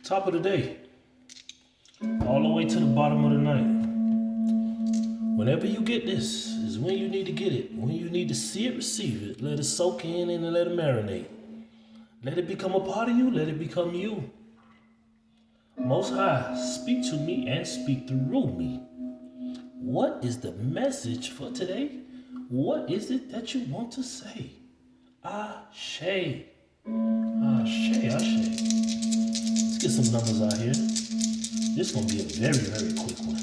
Top of the day, all the way to the bottom of the night. Whenever you get this is when you need to get it. When you need to see it, receive it. Let it soak in and let it marinate. Let it become a part of you. Let it become you. Most High, speak to me and speak through me. What is the message for today? What is it that you want to say? Ashe. Ashe, Ashe. Let's get some numbers out here. This is going to be a very, very quick one.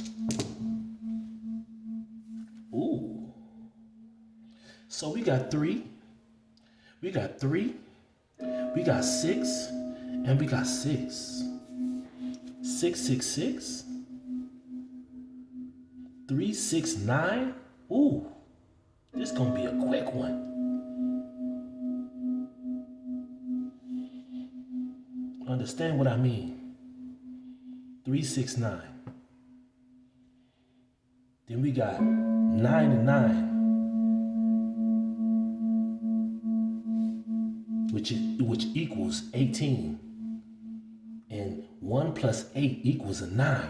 Ooh. So we got 3. We got 3. We got 6. And we got 6. 666. 369. Ooh. This is going to be a quick one. Understand what I mean. 369. Then we got 9 and 9. Which equals 18. And 1 plus 8 equals a 9.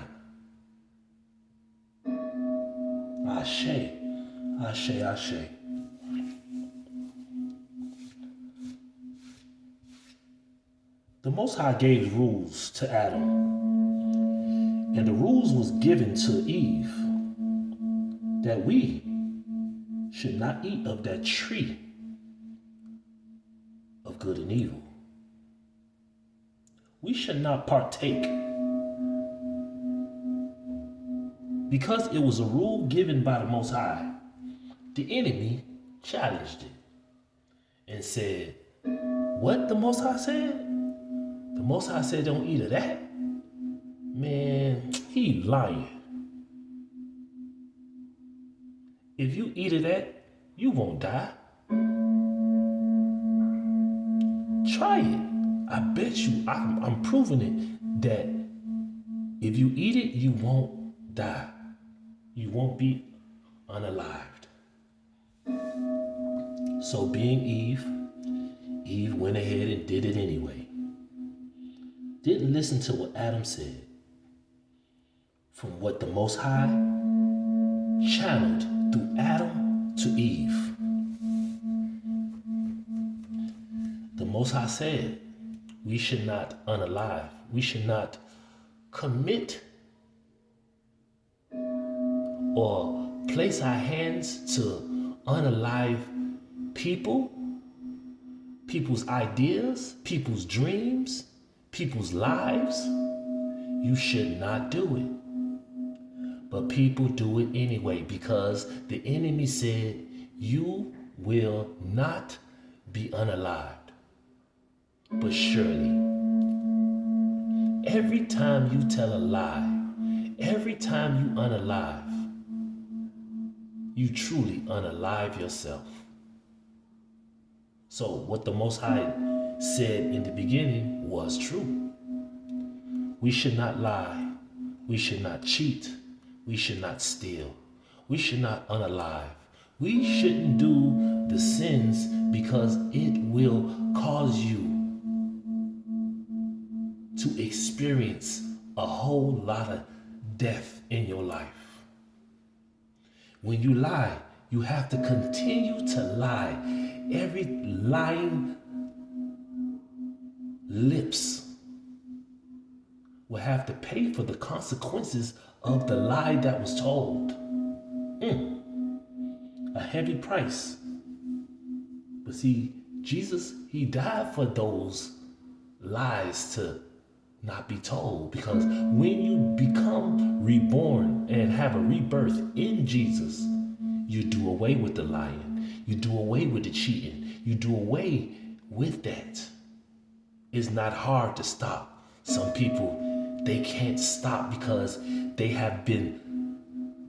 Ashe. Ashe, Ashe. The Most High gave rules to Adam, and the rules was given to Eve that we should not eat of that tree of good and evil. We should not partake because it was a rule given by the Most High. The enemy challenged it and said, what the Most High said? The Most High said don't eat of that? Man, he lying. If you eat of that, you won't die. Try it. I bet you, I'm proving it, that if you eat it, you won't die. You won't be unalived. So being Eve went ahead and did it anyway. Didn't listen to what Adam said. From what the Most High channeled through Adam to Eve. The Most High said we should not unalive. We should not commit or place our hands to unalive people, people's ideas, people's dreams, people's lives. You should not do it. But people do it anyway because the enemy said you will not be unalived. But surely, every time you tell a lie, every time you unalive, you truly unalive yourself. So what the Most High said in the beginning was true. We should not lie. We should not cheat. We should not steal. We should not unalive. We shouldn't do the sins because it will cause you to experience a whole lot of death in your life. When you lie, you have to continue to lie. Every lying lips will have to pay for the consequences of the lie that was told. A heavy price. But see, Jesus, he died for those lies to not be told. Because when you become reborn and have a rebirth in Jesus, you do away with the lying. You do away with the cheating. You do away with that. It's not hard to stop. Some people, they can't stop because they have been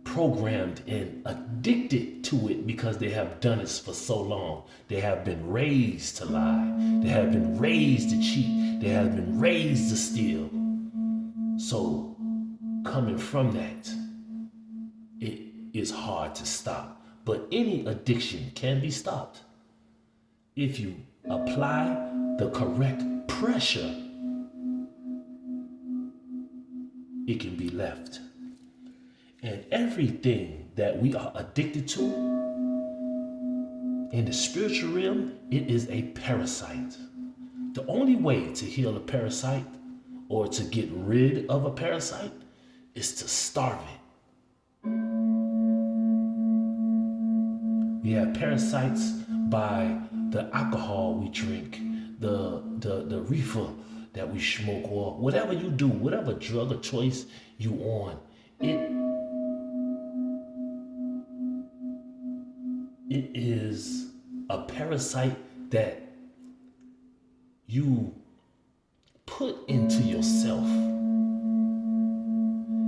programmed and addicted to it because they have done it for so long. They have been raised to lie. They have been raised to cheat. They have been raised to steal. So coming from that, it is hard to stop. But any addiction can be stopped if you apply the correct pressure it can be left. And everything that we are addicted to in the spiritual realm, it is a parasite. The only way to heal a parasite or to get rid of a parasite is to starve it. We have parasites by the alcohol we drink, the reefer that we smoke, or whatever you do, whatever drug or choice you on. It is a parasite that you put into yourself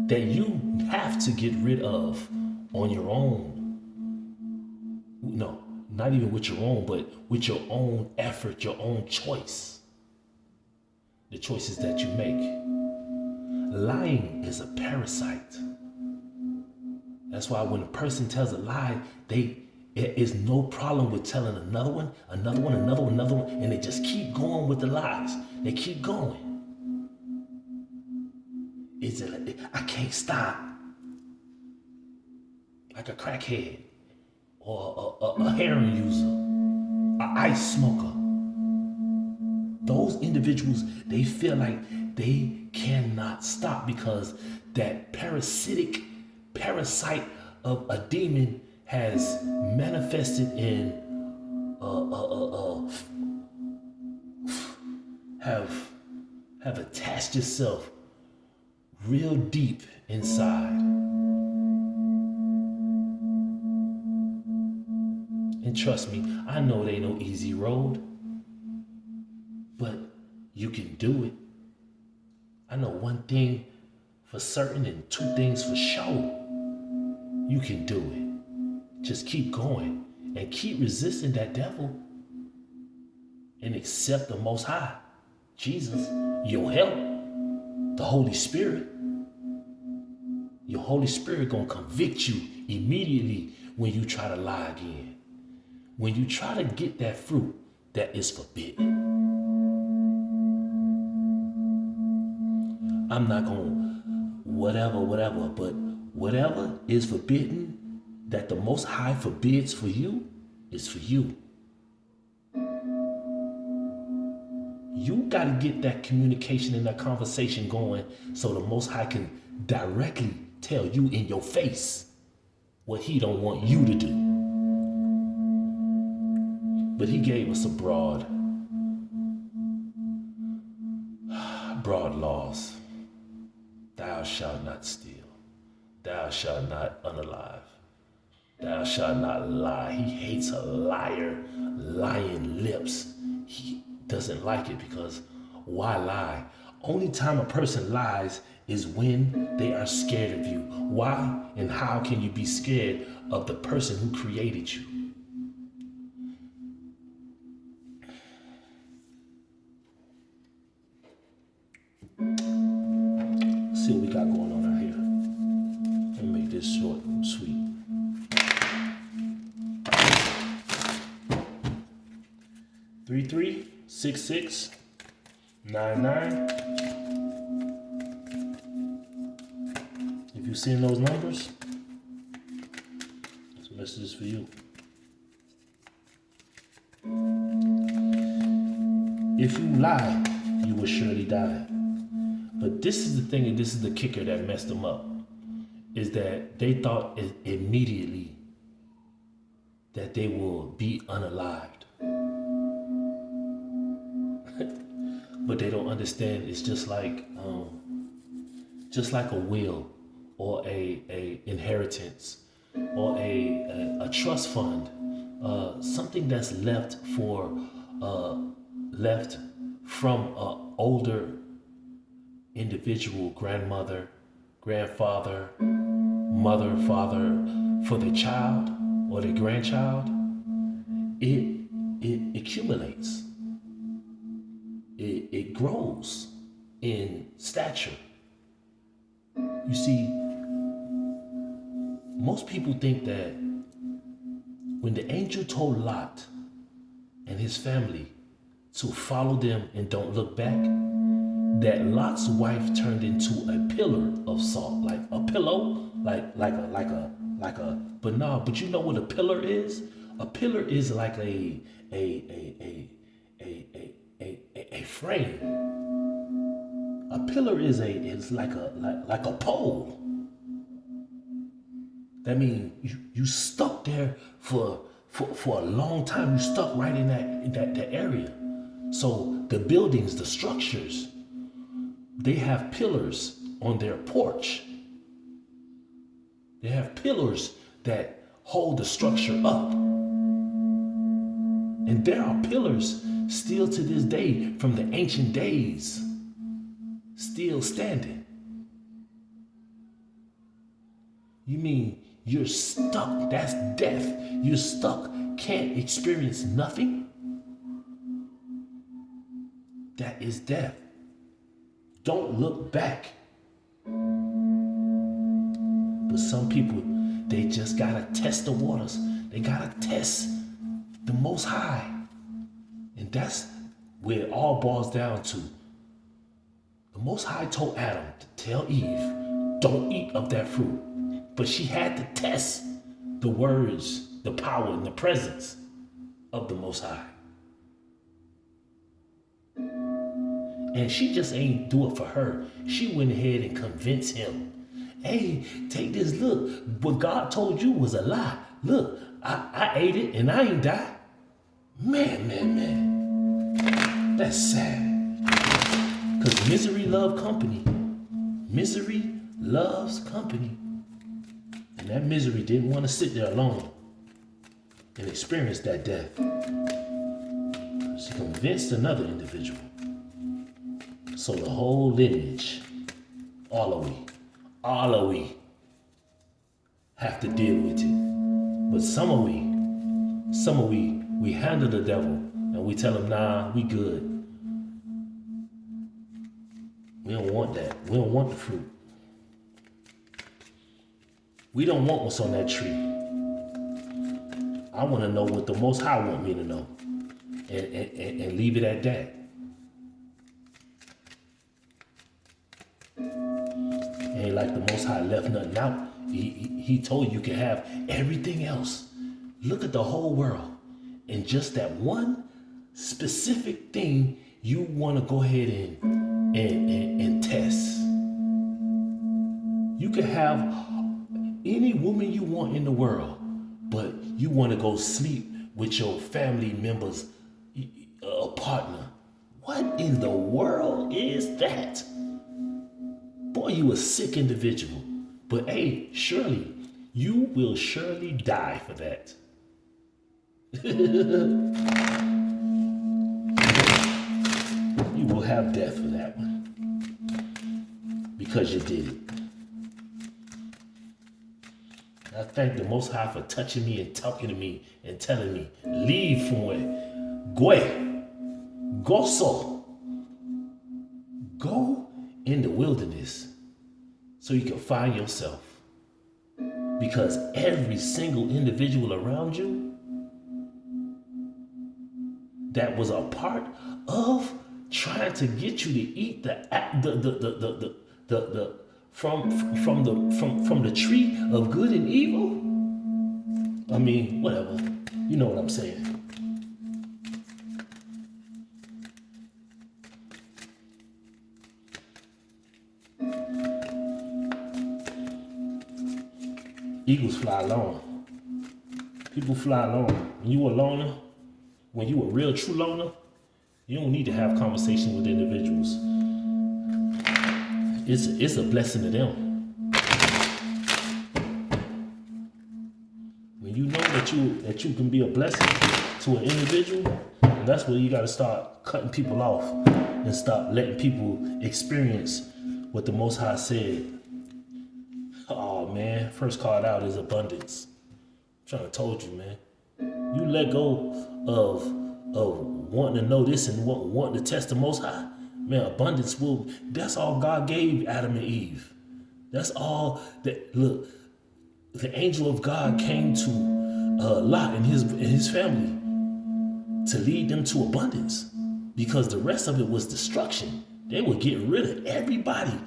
that you have to get rid of on your own. No, not even with your own, but with your own effort, your own choice. The choices that you make. Lying is a parasite. That's why when a person tells a lie, there is no problem with telling another one, and they just keep going with the lies. They keep going. I can't stop. Like a crackhead, or a heroin user, an ice smoker. Those individuals, they feel like they cannot stop because that parasite of a demon has manifested in have attached itself real deep inside. And trust me, I know it ain't no easy road, but you can do it. I know one thing for certain and two things for sure. You can do it. Just keep going and keep resisting that devil and accept the Most High, Jesus, your help, the Holy Spirit. Your Holy Spirit gonna convict you immediately when you try to lie again. When you try to get that fruit that is forbidden. I'm not gonna whatever, but whatever is forbidden that the Most High forbids for you is for you. You gotta get that communication and that conversation going so the Most High can directly tell you in your face what He don't want you to do. But He gave us a broad laws. Thou shalt not steal. Thou shalt not unalive. Thou shalt not lie. He hates a liar, lying lips. He doesn't like it because why lie? Only time a person lies is when they are scared of you. Why and how can you be scared of the person who created you? Let's see what we got going on out here. Let me make this short and sweet. Three 3-3-6-6-9-9. If you've seen those numbers, this message is for you. If you lie, you will surely die. But this is the thing, and this is the kicker that messed them up, is that they thought immediately that they will be unalived. But they don't understand it's just like a will or a inheritance or a trust fund, something that's left from an older individual, grandmother, grandfather, mother, father, for their child or their grandchild. It accumulates. It grows in stature. You see, most people think that when the angel told Lot and his family to follow them and don't look back, that Lot's wife turned into a pillar of salt, like a pillow, but you know what a pillar is? A pillar is like a frame. A pillar is like a pole. That means you stuck there for a long time. You stuck right in that area. So the buildings, the structures, they have pillars on their porch. They have pillars that hold the structure up. And there are pillars still to this day from the ancient days, still standing. You mean you're stuck? That's death. You're stuck, can't experience nothing? That is death. Don't look back. But some people, they just gotta test the waters. They gotta test the Most High. And that's where it all boils down to. The Most High told Adam to tell Eve, don't eat of that fruit. But she had to test the words, the power, and the presence of the Most High. And she just ain't do it for her. She went ahead and convinced him. Hey, take this, look. What God told you was a lie. Look, I ate it and I ain't died. Man. That's sad. Because misery loves company. Misery loves company. And that misery didn't want to sit there alone and experience that death. She convinced another individual. So the whole lineage, all of we have to deal with it. But some of we handle the devil and we tell him, nah, we good. We don't want that. We don't want the fruit. We don't want what's on that tree. I want to know what the Most High want me to know. And leave it at that. Ain't like the Most High left nothing out. He told you can have everything else. Look at the whole world. And just that one specific thing you want to go ahead and test. You can have any woman you want in the world, but you want to go sleep with your family member's partner. What in the world is that? Boy, you a sick individual. But hey, surely, you will surely die for that. You will have death for that one. Because you did it. I thank the Most High for touching me and talking to me and telling me, leave from where? Goso. Go in the wilderness so you can find yourself. Because every single individual around you that was a part of trying to get you to eat from the tree of good and evil. I mean, whatever. You know what I'm saying. Eagles fly alone. People fly alone. When you a loner, when you a real true loner, you don't need to have conversation with individuals. It's a blessing to them. When you know that you can be a blessing to an individual, that's where you gotta start cutting people off and stop letting people experience what the Most High said. Oh man, first card out is abundance. I'm trying to told you, man. You let go of wanting to know this and wanting to test the Most High. Man, abundance that's all God gave Adam and Eve. That's all that, look, the angel of God came to Lot and his family to lead them to abundance because the rest of it was destruction. They would get rid of everybody.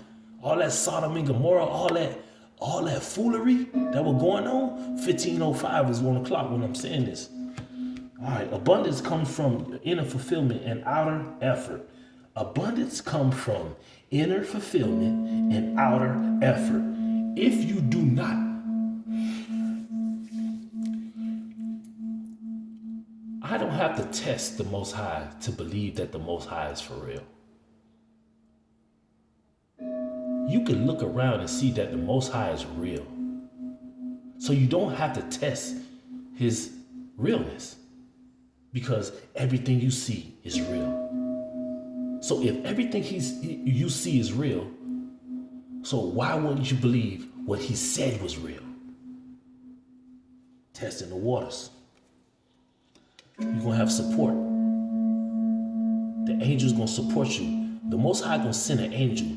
All that Sodom and Gomorrah, all that foolery that was going on. 1505 is 1 o'clock when I'm saying this. All right, abundance comes from inner fulfillment and outer effort. Abundance comes from inner fulfillment and outer effort. If you do not, I don't have to test the Most High to believe that the Most High is for real. You can look around and see that the Most High is real. So you don't have to test his realness, because everything you see is real. So if everything you see is real, so why wouldn't you believe what he said was real? Testing the waters. You're going to have support. The angel's going to support you. The Most High going to send an angel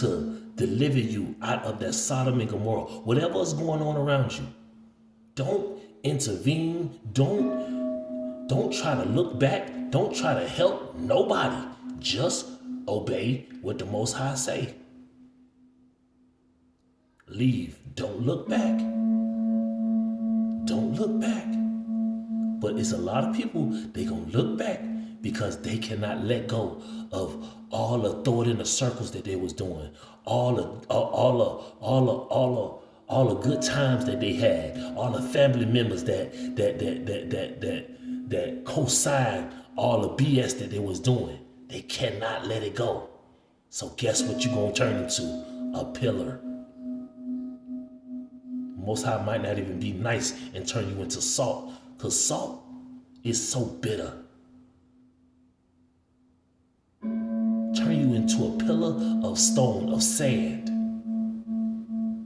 to deliver you out of that Sodom and Gomorrah. Whatever is going on around you. Don't intervene. Don't try to look back. Don't try to help nobody. Just obey what the Most High say. Leave. Don't look back. Don't look back. But it's a lot of people, they gonna look back because they cannot let go of all the thought in the circles that they was doing, all the good times that they had, all the family members that co-signed all the BS that they was doing. They cannot let it go. So guess what you gonna turn into? A pillar. Most High might not even be nice and turn you into salt, because salt is so bitter. Turn you into a pillar of stone, of sand.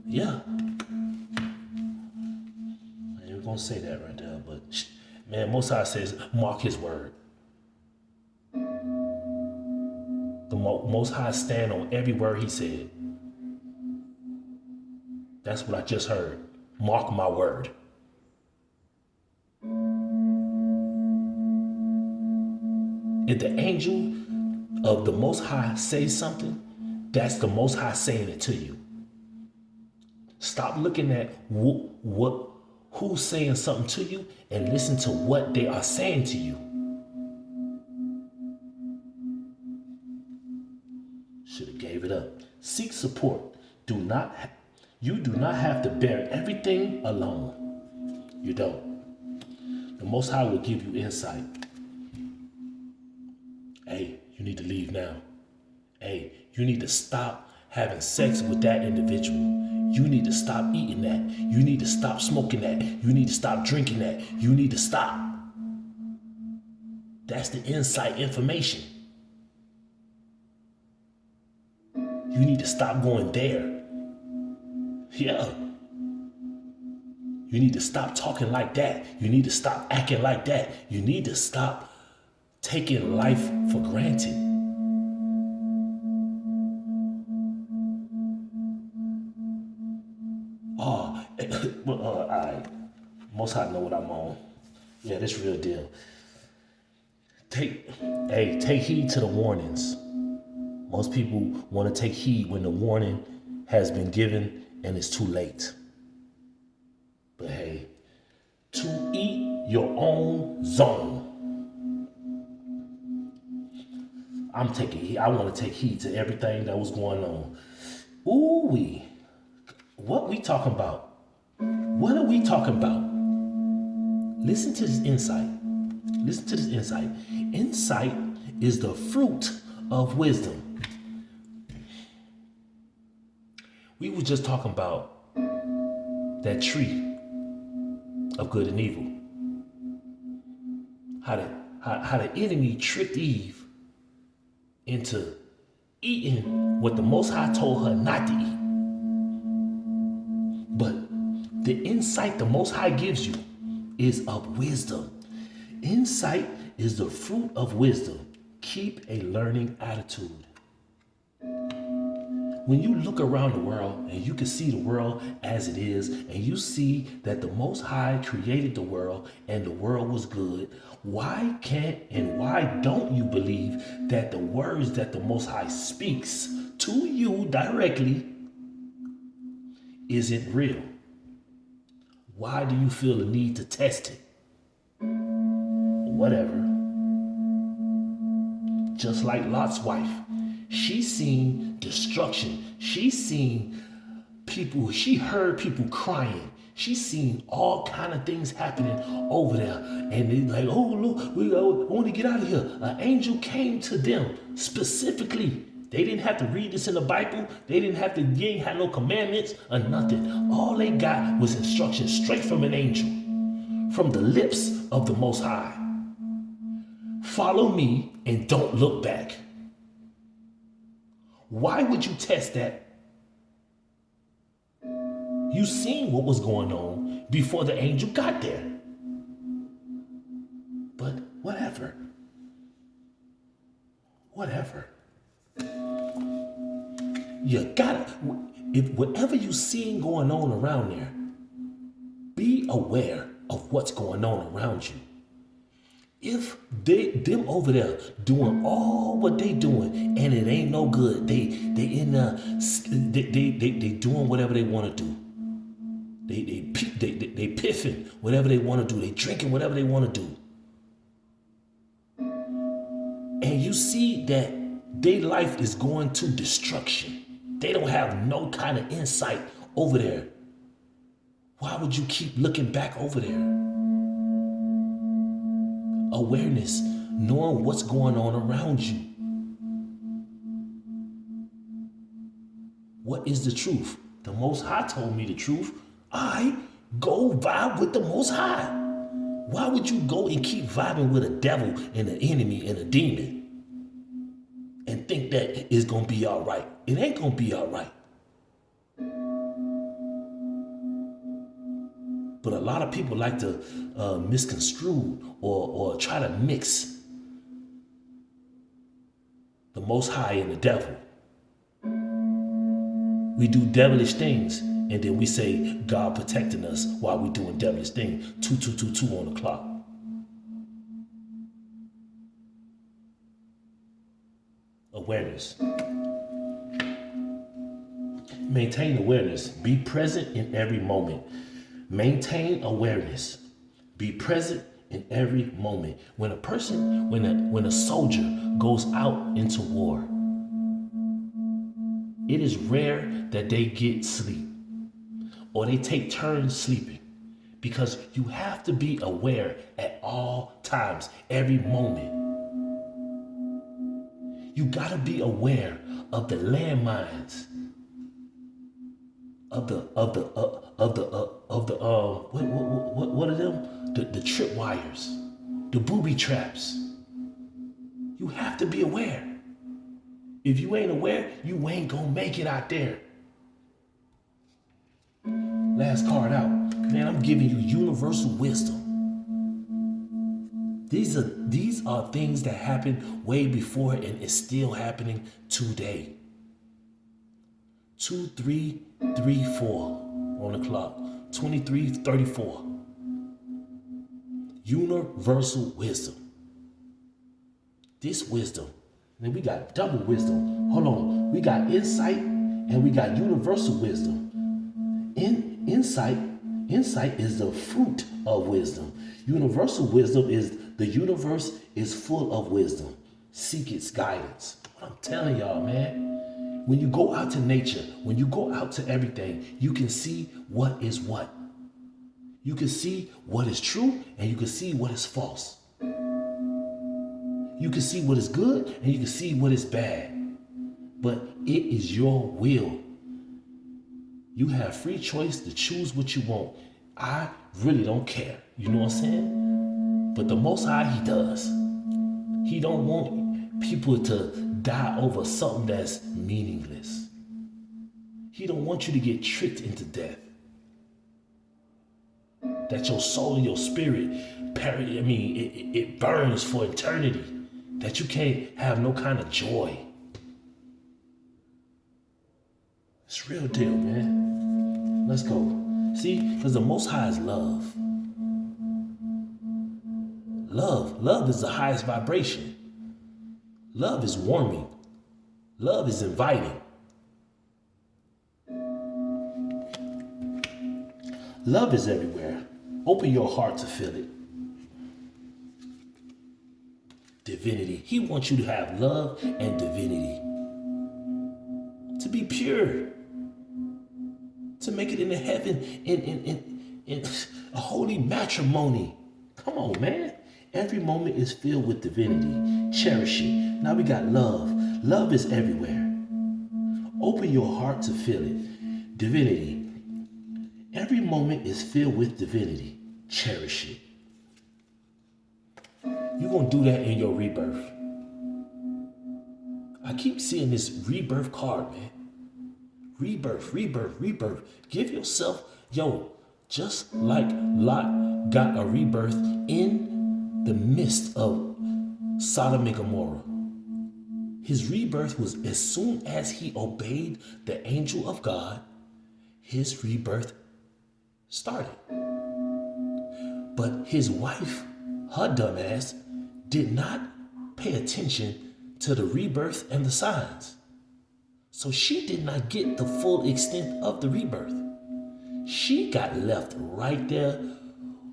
Yeah. I ain't gonna say that right there, but man, Most High says, mark his word. The Most High stand on every word he said. That's what I just heard. Mark my word. If the angel of the Most High says something, that's the Most High saying it to you. Stop looking at who's saying something to you and listen to what they are saying to you. Should have gave it up. Seek support. You do not have to bear everything alone. You don't. The Most High will give you insight. Hey, you need to leave now. Hey, you need to stop having sex with that individual. You need to stop eating that. You need to stop smoking that. You need to stop drinking that. You need to stop. That's the inside information. You need to stop going there. Yeah. You need to stop talking like that. You need to stop acting like that. You need to stop taking life for granted. Oh, all right. Most High know what I'm on. Yeah, this real deal. Take heed to the warnings. Most people want to take heed when the warning has been given and it's too late. But hey, to eat your own zone. I want to take heed to everything that was going on. Ooh-wee. What we talking about? What are we talking about? Listen to this insight. Listen to this insight. Insight is the fruit of wisdom. We were just talking about that tree of good and evil. How the enemy tricked Eve into eating what the Most High told her not to eat. But the insight the Most High gives you is of wisdom. Insight is the fruit of wisdom. Keep a learning attitude. when you look around the world and you can see the world as it is, and you see that the Most High created the world and the world was good, why can't and why don't you believe that the words that the Most High speaks to you directly isn't real? Why do you feel the need to test it? Whatever. Just like Lot's wife. She seen destruction. She seen people. She heard people crying. She seen all kind of things happening over there. And they like, oh, look, we want to get out of here. An angel came to them specifically. They didn't have to read this in the Bible. They didn't have no commandments or nothing. All they got was instructions straight from an angel, from the lips of the Most High. Follow me and don't look back. Why would you test that? You seen what was going on before the angel got there. But whatever. You gotta, if whatever you seen going on around there, be aware of what's going on around you. If them over there doing all what they doing and it ain't no good, they doing whatever they want to do. They piffing whatever they want to do. They drinking whatever they want to do. And you see that their life is going to destruction. They don't have no kind of insight over there. Why would you keep looking back over there? Awareness, knowing what's going on around you. What is the truth? The Most High told me the truth. I go vibe with the Most High. Why would you go and keep vibing with a devil and an enemy and a demon and think that it's going to be all right? It ain't going to be all right. But a lot of people like to misconstrue or try to mix the Most High and the devil. We do devilish things, and then we say God protecting us while we doing devilish things. 2222 on the clock. Awareness. Maintain awareness. Be present in every moment. Maintain awareness. Be present in every moment. When a soldier goes out into war, it is rare that they get sleep or they take turns sleeping, because you have to be aware at all times, every moment. You gotta be aware of the landmines, what are them? The trip wires, the booby traps. You have to be aware. If you ain't aware, you ain't gonna make it out there. Last card out. Man, I'm giving you universal wisdom. These are things that happened way before and it's still happening today. 2334 on the clock. 2334. Universal wisdom. This wisdom. Then we got double wisdom. Hold on. We got insight and we got universal wisdom. Insight is the fruit of wisdom. Universal wisdom is the universe is full of wisdom. Seek its guidance. What I'm telling y'all, man. When you go out to nature, when you go out to everything, you can see what is what. You can see what is true and you can see what is false. You can see what is good and you can see what is bad. But it is your will. You have free choice to choose what you want. I really don't care. You know what I'm saying? But the Most High, He does. He don't want people to die over something that's meaningless. He don't want you to get tricked into death. That your soul and your spirit, it burns for eternity. That you can't have no kind of joy. Real deal, man. Let's go. See, because the Most High is love. Love is the highest vibration. Love is warming. Love is inviting. Love is everywhere. Open your heart to feel it. Divinity. He wants you to have love and divinity. To be pure. To make it into heaven in a holy matrimony. Come on, man. Every moment is filled with divinity. Cherish it. Now we got love. Love is everywhere. Open your heart to feel it. Divinity. Every moment is filled with divinity. Cherish it. You're going to do that in your rebirth. I keep seeing this rebirth card, man. Rebirth, rebirth, rebirth. Give yourself, just like Lot got a rebirth in the midst of Sodom and Gomorrah. His rebirth was as soon as he obeyed the angel of God, his rebirth started. But his wife, her dumbass, did not pay attention to the rebirth and the signs. So she did not get the full extent of the rebirth. She got left right there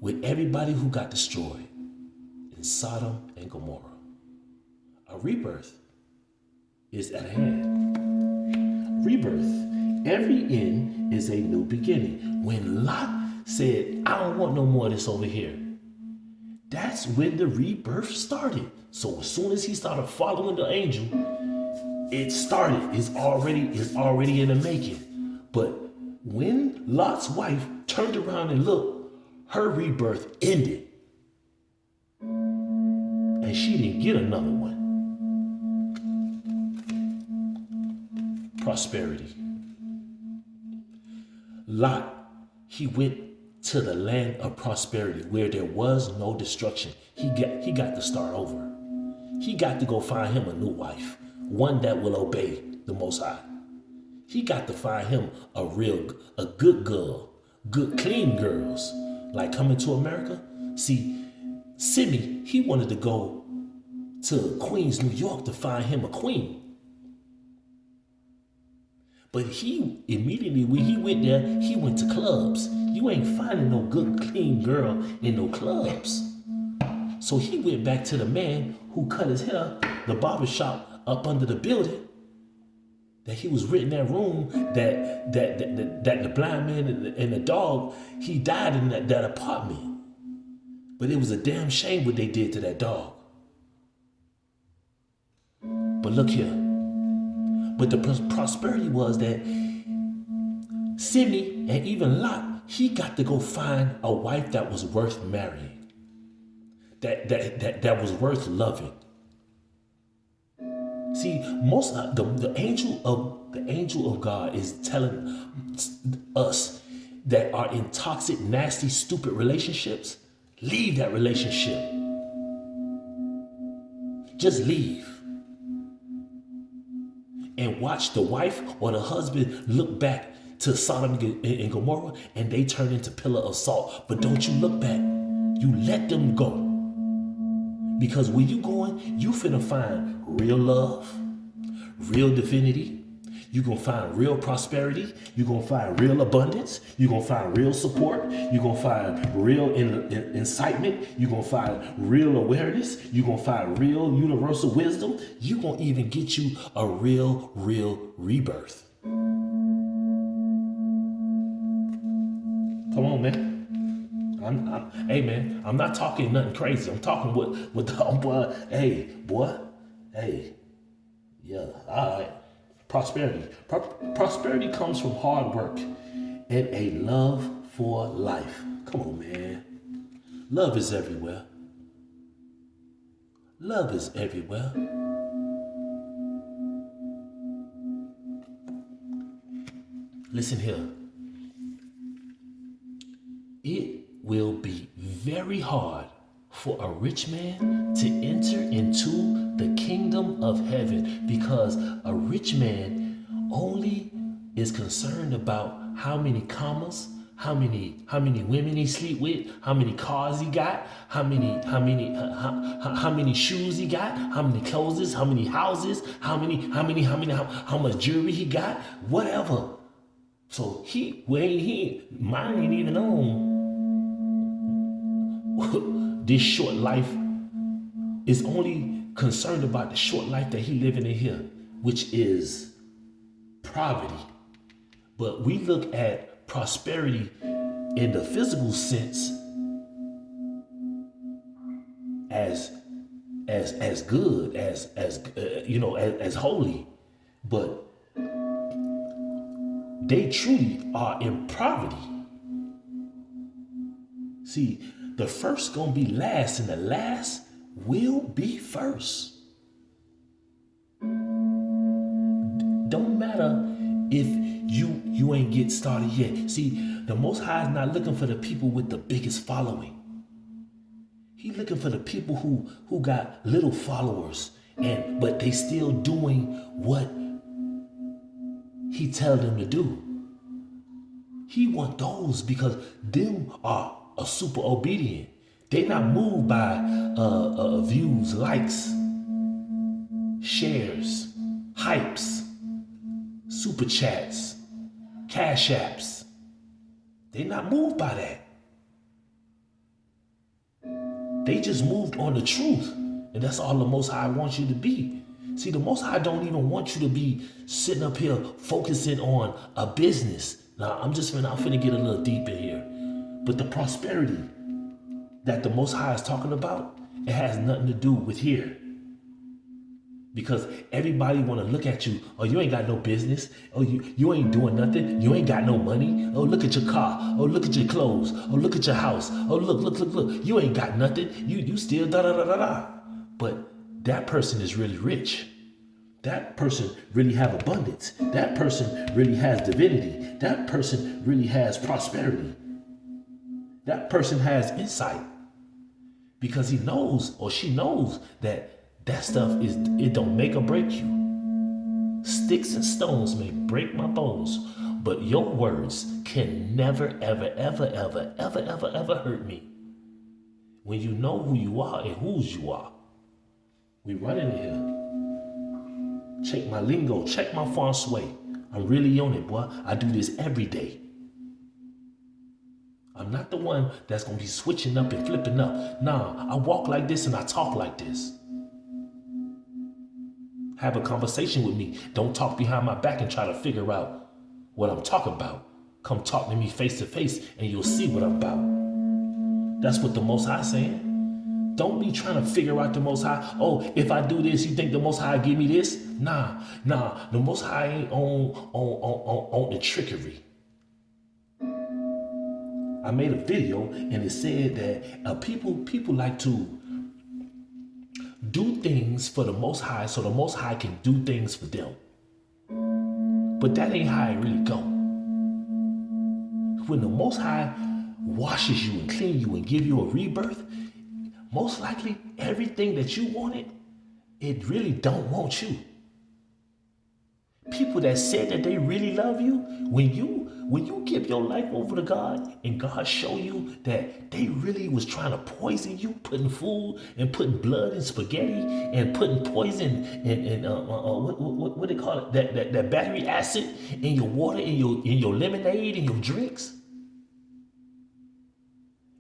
with everybody who got destroyed in Sodom and Gomorrah. A rebirth is at hand. Rebirth. Every end is a new beginning. When Lot said, I don't want no more of this over here, that's when the rebirth started. So as soon as he started following the angel, it started. It's already in the making. But when Lot's wife turned around and looked, her rebirth ended. And she didn't get another one. Prosperity. Lot, he went to the land of prosperity where there was no destruction. He got to start over. He got to go find him a new wife, one that will obey the Most High. He got to find him a good girl, good clean girls, like coming to America. See, Simi, he wanted to go to Queens, New York to find him a queen. But he immediately, when he went there, he went to clubs. You ain't finding no good, clean girl in no clubs. So he went back to the man who cut his hair, the barbershop up under the building, that he was renting that room, that the blind man and the dog, he died in that apartment. But it was a damn shame what they did to that dog. But look here. But the prosperity was that Simi and even Lot, he got to go find a wife that was worth marrying, that was worth loving. See, most the angel of God is telling us that are in toxic, nasty, stupid relationships, leave that relationship. Just leave. And watch the wife or the husband look back to Sodom and Gomorrah and they turn into pillar of salt. But don't you look back. You let them go. Because where you going, you finna find real love, real divinity. You're going to find real prosperity. You're going to find real abundance. You're going to find real support. You're going to find real incitement. You're going to find real awareness. You're going to find real universal wisdom. You're going to even get you a real rebirth. Come on, man. Hey, man, I'm not talking nothing crazy. I'm talking with the boy. Hey, boy. Hey, yeah, all right. Prosperity. Prosperity comes from hard work and a love for life. Come on, man. Love is everywhere. Love is everywhere. Listen here. It will be very hard for a rich man to enter into the kingdom of heaven because a rich man only is concerned about how many commas, how many women he sleep with, how many cars he got, how many shoes he got, how many clothes, how many houses, how much jewelry he got, whatever. So mine ain't even on this short life. Is only concerned about the short life that he living in here, which is poverty. But we look at prosperity in the physical sense as good, as holy, but they truly are in poverty. See, the first gonna be last, and the last will be first. Don't matter if you ain't get started yet. See, the Most High is not looking for the people with the biggest following. He's looking for the people who got little followers, but they still doing what he tell them to do. He want those because them are super obedient. They not moved by views, likes, shares, hypes, super chats, cash apps. They not moved by that. They just moved on the truth. And that's all the Most High wants you to be. See, the Most High don't even want you to be sitting up here focusing on a business. Now, I'm finna get a little deep in here. But the prosperity that the Most High is talking about, it has nothing to do with here. Because everybody want to look at you. Oh, you ain't got no business. Oh, you ain't doing nothing. You ain't got no money. Oh, look at your car. Oh, look at your clothes. Oh, look at your house. Oh, look. You ain't got nothing. You still da. But that person is really rich. That person really have abundance. That person really has divinity. That person really has prosperity. That person has insight. Because he knows or she knows that stuff it don't make or break you. Sticks and stones may break my bones, but your words can never, ever hurt me. When you know who you are and whose you are. We running here. Check my lingo, check my François. I'm really on it, boy. I do this every day. I'm not the one that's gonna be switching up and flipping up. Nah, I walk like this and I talk like this. Have a conversation with me. Don't talk behind my back and try to figure out what I'm talking about. Come talk to me face to face and you'll see what I'm about. That's what the Most High saying. Don't be trying to figure out the Most High. Oh, if I do this, you think the Most High give me this? Nah. The Most High ain't on the trickery. I made a video and it said that people like to do things for the Most High so the Most High can do things for them. But that ain't how it really go. When the Most High washes you and clean you and give you a rebirth, most likely everything that you wanted, it really don't want you. People that said that they really love you, when you give your life over to God and God show you that they really was trying to poison you, putting food and putting blood in spaghetti and putting poison and what they call it, that battery acid in your water, in your lemonade, in your drinks.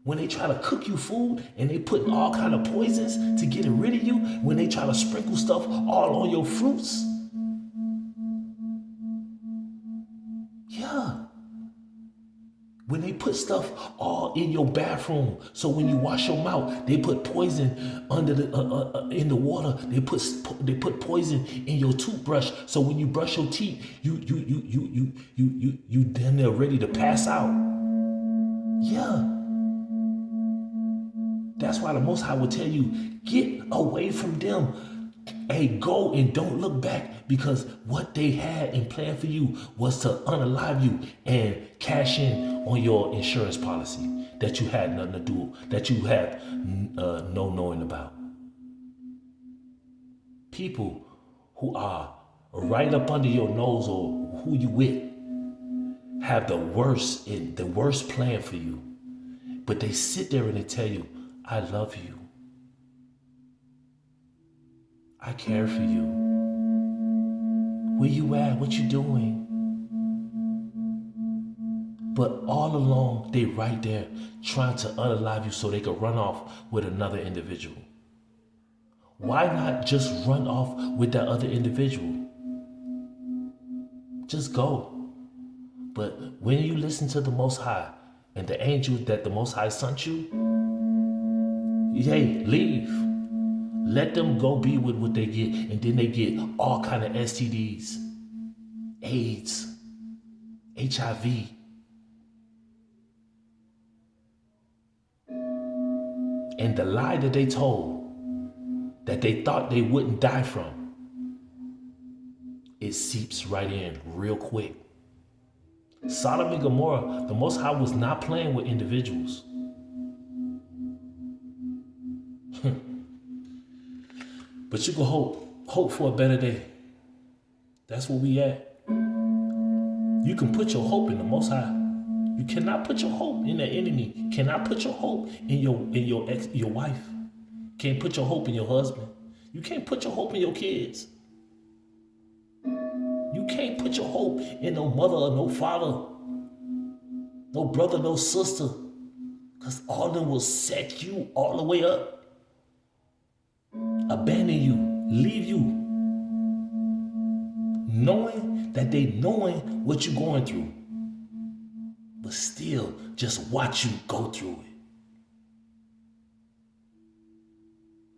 When they try to cook you food and they put all kind of poisons to get rid of you, when they try to sprinkle stuff all on your fruits. Yeah. When they put stuff all in your bathroom, so when you wash your mouth, they put poison under in the water. They put poison in your toothbrush, so when you brush your teeth, you damn near ready to pass out. Yeah. That's why the Most High will tell you, get away from them. Hey, go and don't look back, because what they had in plan for you was to unalive you and cash in on your insurance policy that you had nothing to do, that you had no knowing about. People who are right up under your nose or who you with, have the worst plan for you. But they sit there and they tell you, I love you. I care for you. Where you at? What you doing? But all along, they right there trying to unalive you so they could run off with another individual. Why not just run off with that other individual? Just go. But when you listen to the Most High and the angel that the Most High sent you, hey, leave. Let them go be with what they get, and then they get all kind of STDs, AIDS, HIV. And the lie that they told, that they thought they wouldn't die from, it seeps right in real quick. Sodom and Gomorrah, the Most High was not playing with individuals. But you can hope for a better day. That's where we at. You can put your hope in the Most High. You cannot put your hope in the enemy. You cannot put your hope in your wife. Can't put your hope in your husband. You can't put your hope in your kids. You can't put your hope in no mother or no father, no brother, no sister, because all of them will set you all the way up, abandon you, leave you, knowing that they knowing what you're going through, but still just watch you go through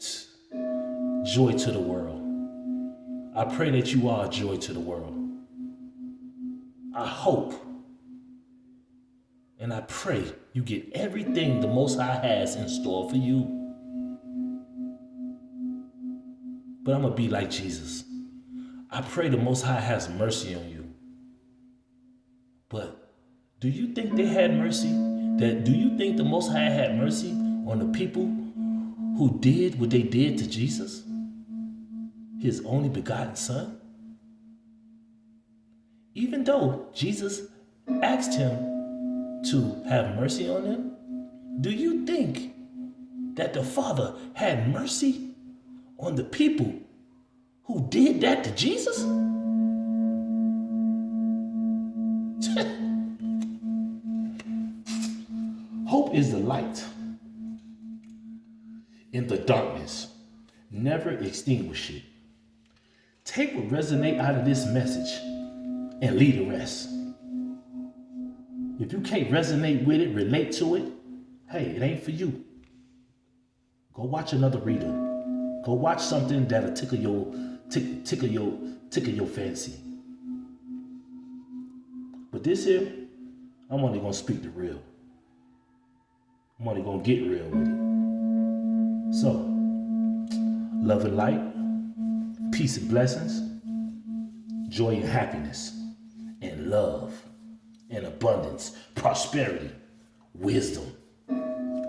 it. Joy to the world. I pray that you are a joy to the world. I hope and I pray you get everything the Most High has in store for you. But I'm going to be like Jesus. I pray the Most High has mercy on you. But do you think they had mercy? Do you think the Most High had mercy on the people who did what they did to Jesus? His only begotten Son? Even though Jesus asked him to have mercy on them, do you think that the Father had mercy on the people who did that to Jesus? Hope is the light in the darkness. Never extinguish it. Take what resonates out of this message and leave the rest. If you can't resonate with it, relate to it, hey, it ain't for you. Go watch another reader. Go watch something that'll tickle your fancy. But this here, I'm only gonna speak the real. I'm only gonna get real with it. So, love and light, peace and blessings, joy and happiness, and love and abundance, prosperity, wisdom,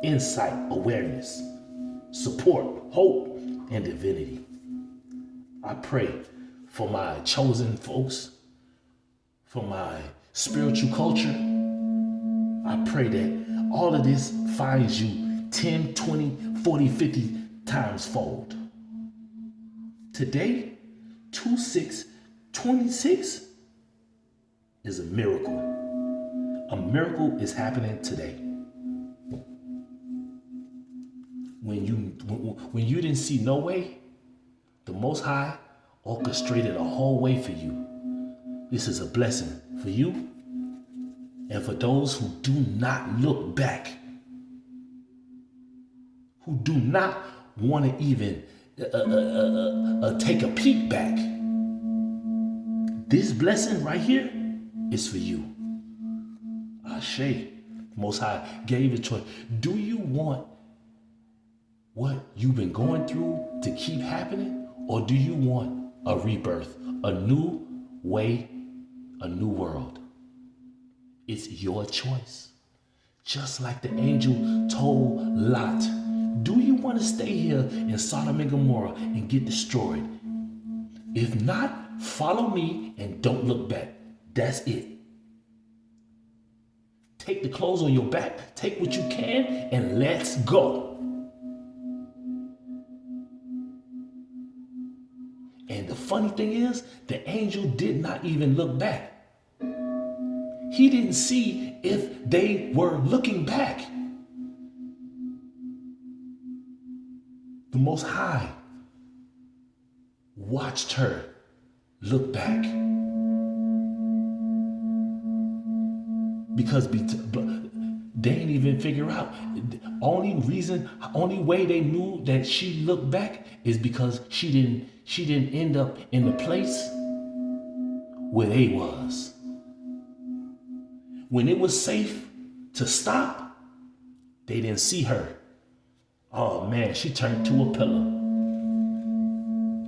insight, awareness, support, hope, and divinity. I pray for my chosen folks, for my spiritual culture. I pray that all of this finds you 10, 20, 40, 50 times fold. Today, 2/6/26 is a miracle. A miracle is happening today. When you didn't see no way, the Most High orchestrated a whole way for you. This is a blessing for you and for those who do not look back, who do not want to even take a peek back. This blessing right here is for you. Ashe, Most High gave a choice. Do you want what you've been going through to keep happening? Or do you want a rebirth, a new way, a new world? It's your choice. Just like the angel told Lot, do you want to stay here in Sodom and Gomorrah and get destroyed? If not, follow me and don't look back. That's it. Take the clothes on your back, take what you can, and let's go. And the funny thing is, the angel did not even look back. He didn't see if they were looking back. The Most High watched her look back. Because they didn't even figure out. Only way they knew that she looked back is because she didn't end up in the place where they was. When it was safe to stop, they didn't see her. Oh man, she turned to a pillar.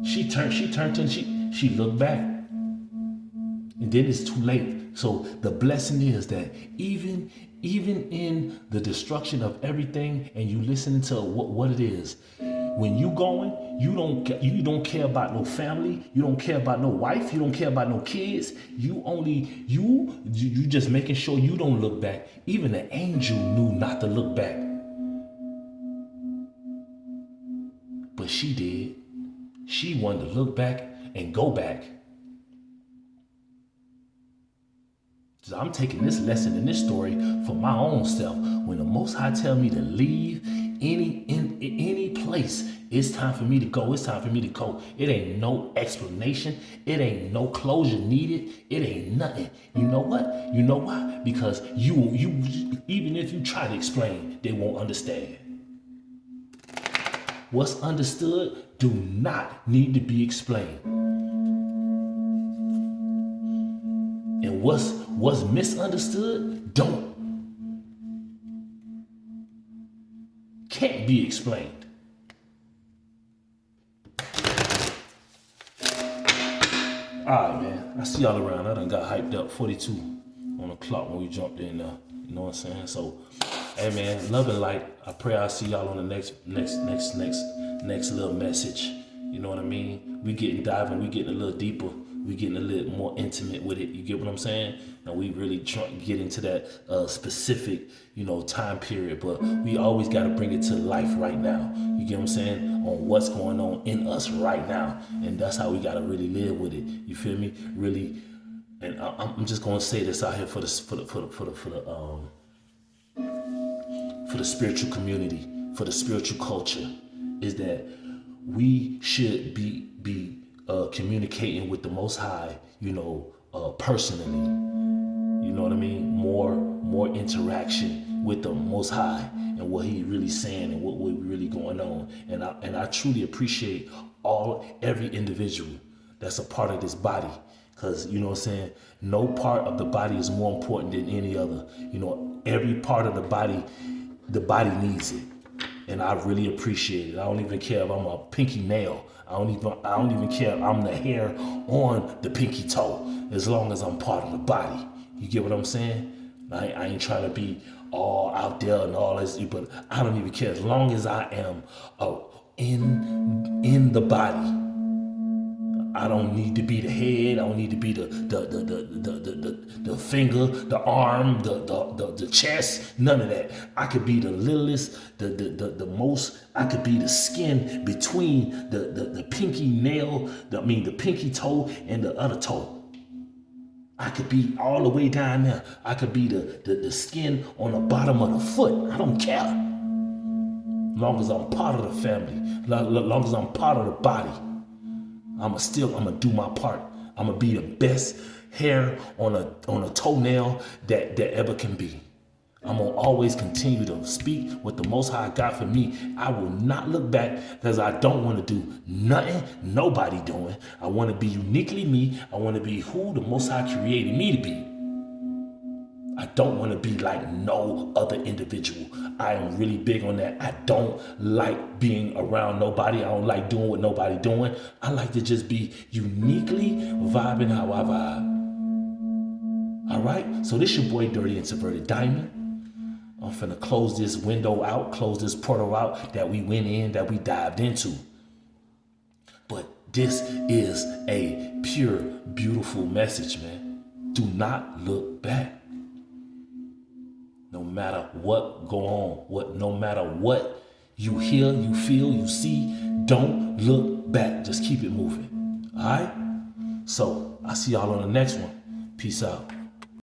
She turned and she looked back. And then it's too late. So the blessing is that even in the destruction of everything, and you listening to what it is, when you going, you don't care about no family, you don't care about no wife, you don't care about no kids. You just making sure you don't look back. Even the angel knew not to look back, but she did. She wanted to look back and go back. So I'm taking this lesson in this story for my own self. When the Most High tell me to leave any place, it's time for me to go. It's time for me to go. It ain't no explanation. It ain't no closure needed. It ain't nothing. You know what? You know why? Because you even if you try to explain, they won't understand. What's understood do not need to be explained. And what's misunderstood can't be explained. All right, man. I see y'all around. I done got hyped up. 42 on the clock when we jumped in there. You know what I'm saying? So, hey, man, love and light. I pray I'll see y'all on the next little message. You know what I mean? We getting diving. We getting a little deeper. We getting a little more intimate with it. You get what I'm saying? And we really get into that specific, time period. But we always got to bring it to life right now. You get what I'm saying? On what's going on in us right now. And that's how we got to really live with it. You feel me? Really. And I'm just gonna say this out here for the spiritual community, for the spiritual culture, is that we should be communicating with the Most High, personally. You know what I mean? More interaction with the Most High and what He really saying and what really going on. And I truly appreciate every individual that's a part of this body. Because, you know what I'm saying, no part of the body is more important than any other. Every part of the body needs it. And I really appreciate it. I don't even care if I'm a pinky nail. I don't even care if I'm the hair on the pinky toe, as long as I'm part of the body. You get what I'm saying? I ain't trying to be all out there and all this, but I don't even care. As long as I am in the body. I don't need to be the head. I don't need to be the finger, the arm, the chest. None of that. I could be the littlest, the most. I could be the skin between the pinky nail. The pinky toe and the other toe. I could be all the way down there. I could be the skin on the bottom of the foot. I don't care. Long as I'm part of the family. Long as I'm part of the body. I'm gonna do my part. I'm gonna be the best hair on a toenail that ever can be. I'm gonna always continue to speak what the Most High got for me. I will not look back because I don't want to do nothing nobody doing. I want to be uniquely me. I want to be who the Most High created me to be. I don't want to be like no other individual. I am really big on that. I don't like being around nobody. I don't like doing what nobody doing. I like to just be uniquely vibing how I vibe. All right? So this your boy, Dirty Introverted Diamond. I'm finna close this window out, close this portal out that we went in, that we dived into. But this is a pure, beautiful message, man. Do not look back. no matter what go on, no matter what you hear, you feel, you see, don't look back. Just keep it moving. All right? So I see y'all on the next one. Peace out.